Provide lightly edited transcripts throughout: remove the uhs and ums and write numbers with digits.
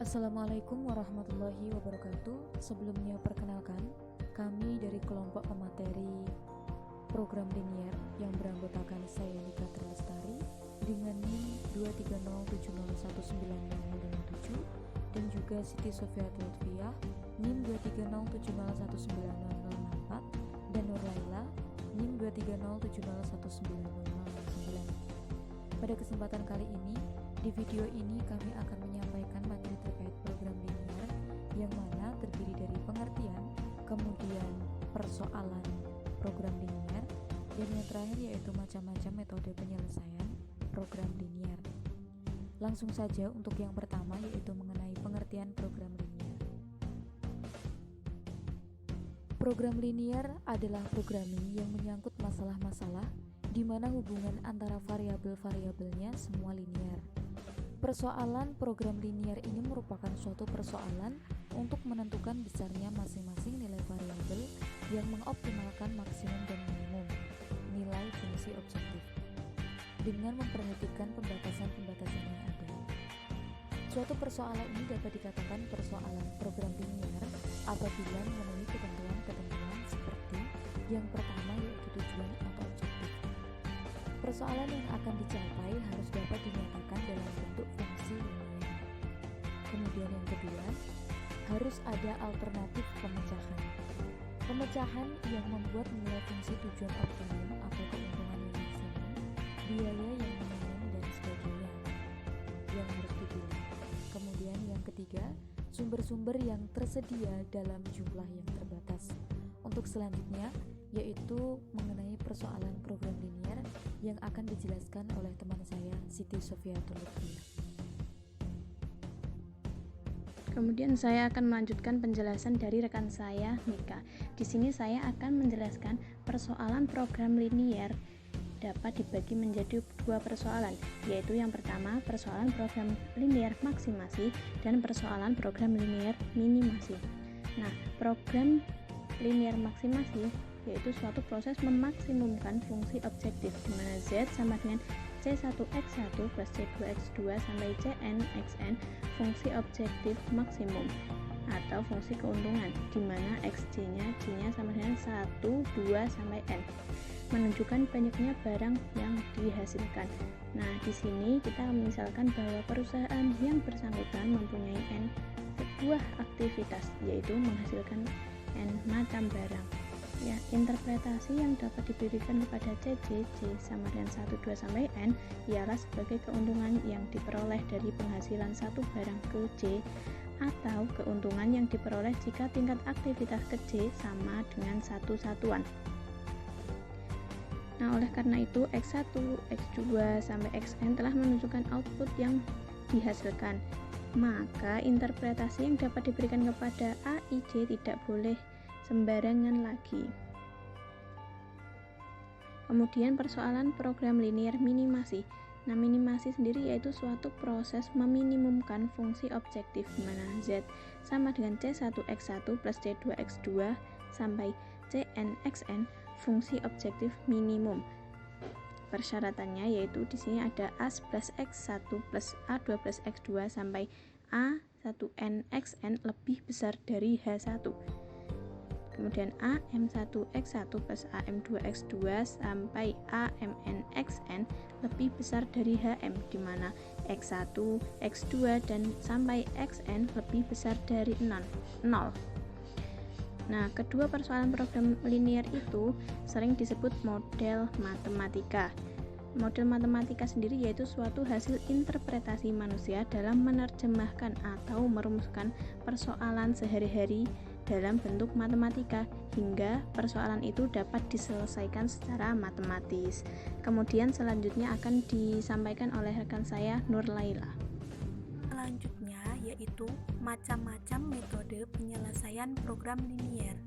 Assalamualaikum warahmatullahi wabarakatuh. Sebelumnya perkenalkan, kami dari kelompok pemateri program linier yang beranggotakan saya Nika Terlestari dengan NIM 23070190057 dan juga Siti Sofia Lutfiah NIM 23070190064 dan Nur Laila NIM 23070190009. Pada kesempatan kali ini, di video ini kami akan menyampaikan materi terkait program linier yang mana terdiri dari pengertian, kemudian persoalan program linier, dan yang terakhir yaitu macam-macam metode penyelesaian program linier. Langsung saja untuk yang pertama yaitu mengenai pengertian program linier. Program linier adalah programming yang menyangkut masalah-masalah di mana hubungan antara variabel-variabelnya semua linier. Persoalan program linier ini merupakan suatu persoalan untuk menentukan besarnya masing-masing nilai variabel yang mengoptimalkan maksimum dan minimum nilai fungsi objektif dengan memperhatikan pembatasan-pembatasan yang ada. Suatu persoalan ini dapat dikatakan persoalan program linier apabila memenuhi ketentuan-ketentuan seperti yang pertama yaitu tujuan atau objektif. Persoalan yang akan dicapai harus dapat dinyatakan dalam bentuk fungsi linier. Kemudian yang kedua, harus ada alternatif pemecahan. Pemecahan yang membuat nilai fungsi tujuan optimum atau keuntungan yang maksimum, biaya yang minimum dan sebagainya yang harus dipilih. Kemudian yang ketiga, sumber-sumber yang tersedia dalam jumlah yang terbatas. Untuk selanjutnya, yaitu mengenai persoalan program linier yang akan dijelaskan oleh teman saya Siti Sofia Lutfiah. Kemudian saya akan melanjutkan penjelasan dari rekan saya Nika. Di sini saya akan menjelaskan persoalan program linier dapat dibagi menjadi dua persoalan, yaitu yang pertama persoalan program linier maksimasi dan persoalan program linier minimasi. Nah, program linier maksimasi yaitu suatu proses memaksimumkan fungsi objektif di mana Z sama dengan C1x1 plus C2x2 sampai Cn(xn) fungsi objektif maksimum atau fungsi keuntungan di mana xj-nya j-nya sama dengan 1, 2 sampai n menunjukkan banyaknya barang yang dihasilkan. Nah, di sini kita misalkan bahwa perusahaan yang bersangkutan mempunyai n sebuah aktivitas yaitu menghasilkan n macam barang. Ya, interpretasi yang dapat diberikan kepada CJ sama dengan 1, 2 sampai n ialah sebagai keuntungan yang diperoleh dari penghasilan satu barang ke J atau keuntungan yang diperoleh jika tingkat aktivitas ke J sama dengan satu satuan. Nah, oleh karena itu X1, X2 sampai Xn telah menunjukkan output yang dihasilkan. Maka interpretasi yang dapat diberikan kepada AIJ tidak boleh sembarangan lagi. Kemudian persoalan program linier minimasi. Nah, minimasi sendiri yaitu suatu proses meminimumkan fungsi objektif di mana Z sama dengan C1x1 plus C2x2 sampai Cn(xn) fungsi objektif minimum. Persyaratannya yaitu di sini ada A plus X1 plus A2 plus X2 sampai A1n(xn) lebih besar dari H1. Kemudian AM1X1 plus AM2X2 sampai AMN(xn) lebih besar dari HM di mana X1, X2 dan sampai Xn lebih besar dari 0. Nah, kedua persoalan program linier itu sering disebut model matematika. Model matematika sendiri yaitu suatu hasil interpretasi manusia dalam menerjemahkan atau merumuskan persoalan sehari-hari dalam bentuk matematika hingga persoalan itu dapat diselesaikan secara matematis. Kemudian selanjutnya akan disampaikan oleh rekan saya Nur Laila. Selanjutnya yaitu macam-macam metode penyelesaian program linier.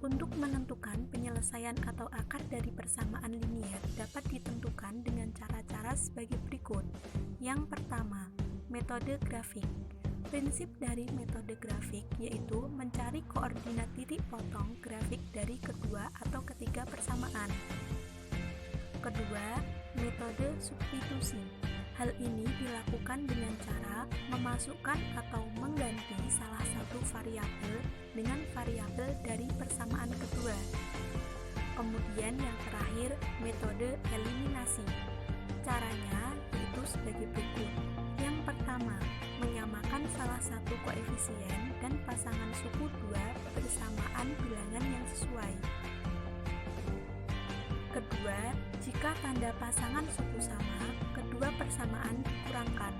Untuk menentukan penyelesaian atau akar dari persamaan linier dapat ditentukan dengan cara-cara sebagai berikut. Yang pertama, metode grafik. Prinsip dari metode grafik yaitu mencari koordinat titik potong grafik dari kedua atau ketiga persamaan. Kedua, metode substitusi. Hal ini dilakukan dengan cara memasukkan atau mengganti salah satu variabel dengan variabel dari persamaan kedua. Kemudian yang terakhir, metode eliminasi. Caranya yaitu sebagai berikut. Yang pertama, menyamakan salah satu koefisien dan pasangan suku 2 bersamaan bilangan yang sesuai. Kedua, jika tanda pasangan suku sama, kedua persamaan dikurangkan.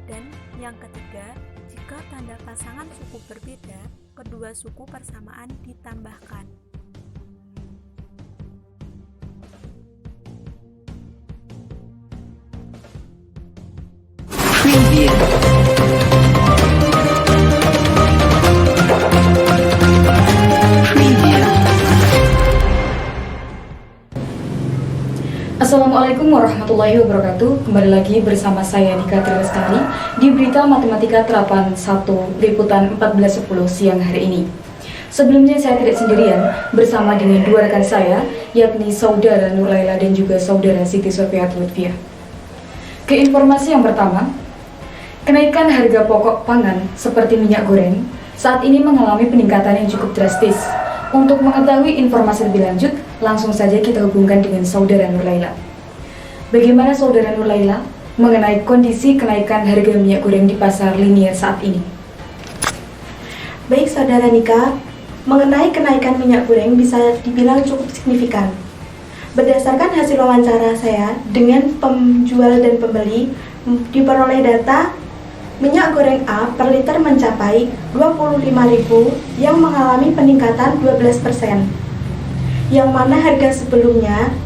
Dan yang ketiga, jika tanda pasangan suku berbeda, kedua suku persamaan ditambahkan. Assalamualaikum warahmatullahi wabarakatuh. Kembali lagi bersama saya Nika Trilestari di Berita Matematika Terapan 1 Liputan 14.10 siang hari ini. Sebelumnya saya tidak sendirian, bersama dengan dua rekan saya, yakni Saudara Nurlaila dan juga Saudara Siti Sofia Lutfia. Ke informasi yang pertama, kenaikan harga pokok pangan seperti minyak goreng saat ini mengalami peningkatan yang cukup drastis. Untuk mengetahui informasi lebih lanjut, langsung saja kita hubungkan dengan Saudara Nurlaila. Bagaimana Saudara Nurlaila mengenai kondisi kenaikan harga minyak goreng di pasar linier saat ini? Baik Saudara Nika, mengenai kenaikan minyak goreng bisa dibilang cukup signifikan. Berdasarkan hasil wawancara saya dengan penjual dan pembeli, diperoleh data minyak goreng A per liter mencapai 25.000 yang mengalami peningkatan 12%, yang mana harga sebelumnya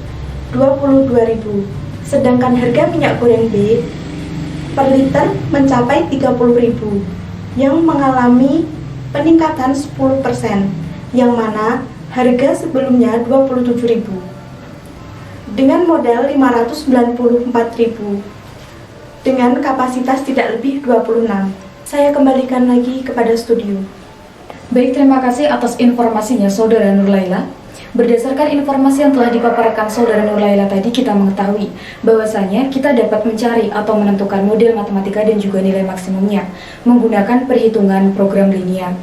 22.000. Sedangkan harga minyak goreng B per liter mencapai 30.000 yang mengalami peningkatan 10%, yang mana harga sebelumnya 27.000 dengan modal 594.000 dengan kapasitas tidak lebih 26. Saya kembalikan lagi kepada studio. Baik, terima kasih atas informasinya Saudara Nurlaila. Berdasarkan informasi yang telah dipaparkan Saudara Nurlaila tadi, kita mengetahui bahwasanya kita dapat mencari atau menentukan model matematika dan juga nilai maksimumnya menggunakan perhitungan program linier.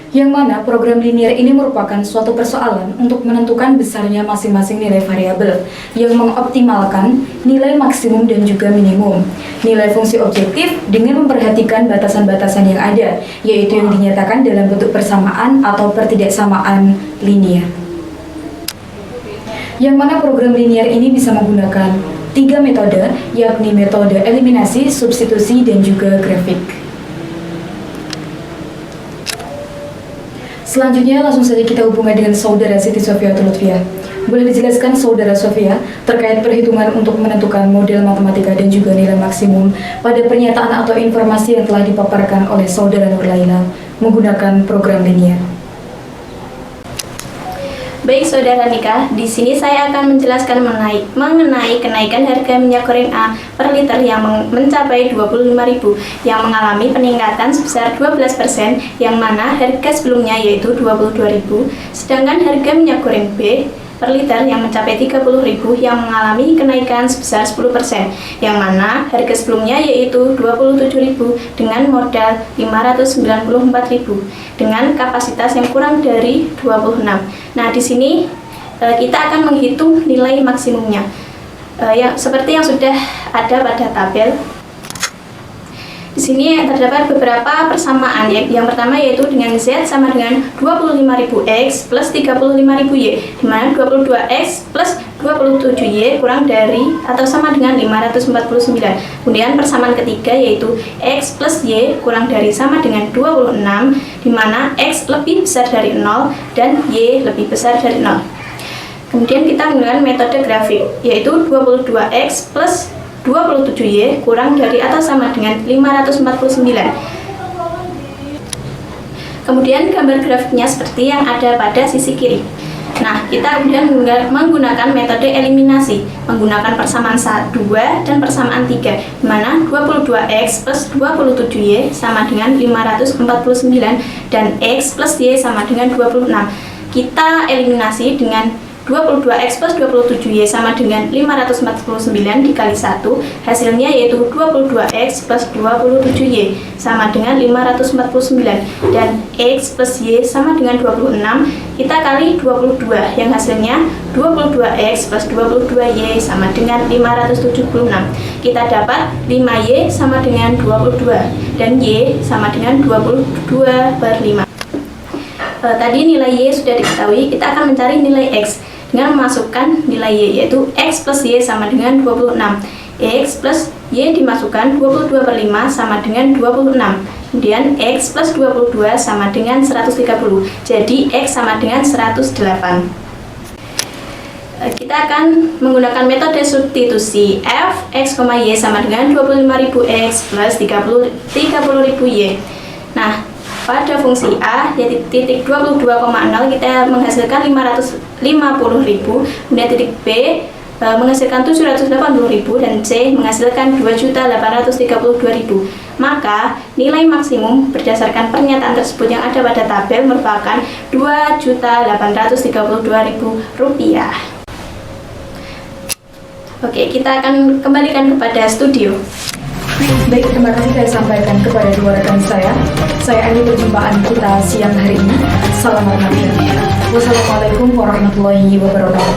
Yang mana program linier ini merupakan suatu persoalan untuk menentukan besarnya masing-masing nilai variabel yang mengoptimalkan nilai maksimum dan juga minimum nilai fungsi objektif dengan memperhatikan batasan-batasan yang ada, yaitu yang dinyatakan dalam bentuk persamaan atau pertidaksamaan linier. Yang mana program linier ini bisa menggunakan 3 metode, yakni metode eliminasi, substitusi, dan juga grafik. Selanjutnya langsung saja kita hubungan dengan Saudara Siti Sofia Lutfia. Boleh dijelaskan Saudara Sofia terkait perhitungan untuk menentukan model matematika dan juga nilai maksimum pada pernyataan atau informasi yang telah dipaparkan oleh Saudara Nurlaila menggunakan program linier. Baik Saudara Nika, di sini saya akan menjelaskan mengenai kenaikan harga minyak goreng A per liter yang mencapai 25.000 yang mengalami peningkatan sebesar 12%, yang mana harga sebelumnya yaitu 22.000, sedangkan harga minyak goreng B per liter yang mencapai 30.000 yang mengalami kenaikan sebesar 10%, yang mana harga sebelumnya yaitu 27.000 dengan modal 594.000 dengan kapasitas yang kurang dari 26. Nah, di sini kita akan menghitung nilai maksimumnya. Seperti yang sudah ada pada tabel. Di sini terdapat beberapa persamaan. Yang pertama yaitu dengan Z sama dengan 25.000X plus 35.000Y, di mana 22X plus 27Y kurang dari atau sama dengan 549. Kemudian persamaan ketiga yaitu X plus Y kurang dari sama dengan 26, di mana X lebih besar dari 0 dan Y lebih besar dari 0. Kemudian kita menggunakan metode grafik, yaitu 22X plus 27Y kurang dari atau sama dengan 549. Kemudian gambar grafiknya seperti yang ada pada sisi kiri. Nah, kita kemudian menggunakan metode eliminasi, menggunakan persamaan 2 dan persamaan 3, di mana 22X plus 27Y sama dengan 549 dan X plus Y sama dengan 26. Kita eliminasi dengan 22X plus 27Y sama dengan 549 dikali 1, hasilnya yaitu 22X plus 27Y sama dengan 549, dan X plus Y sama dengan 26, kita kali 22 yang hasilnya 22X plus 22Y sama dengan 576. Kita dapat 5Y sama dengan 22 dan Y sama dengan 22/5. Tadi nilai Y sudah diketahui, kita akan mencari nilai X dengan memasukkan nilai Y, yaitu X plus Y sama dengan 26. X plus Y dimasukkan 22/5 sama dengan 26. Kemudian X plus 22 sama dengan 130. Jadi X sama dengan 108. Kita akan menggunakan metode substitusi. F X, Y sama dengan 25.000X plus 30.000Y. Nah, pada fungsi A, yaitu titik 22,0, kita menghasilkan 550.000, kemudian titik B menghasilkan 780.000, dan C menghasilkan 2.832.000. Maka nilai maksimum berdasarkan pernyataan tersebut yang ada pada tabel merupakan Rp2.832.000. Oke, kita akan kembalikan kepada studio. Baik, terima kasih saya sampaikan kepada dua rekan saya. Saya akhiri perjumpaan kita siang hari ini. Salam hormat. Wassalamualaikum warahmatullahi wabarakatuh.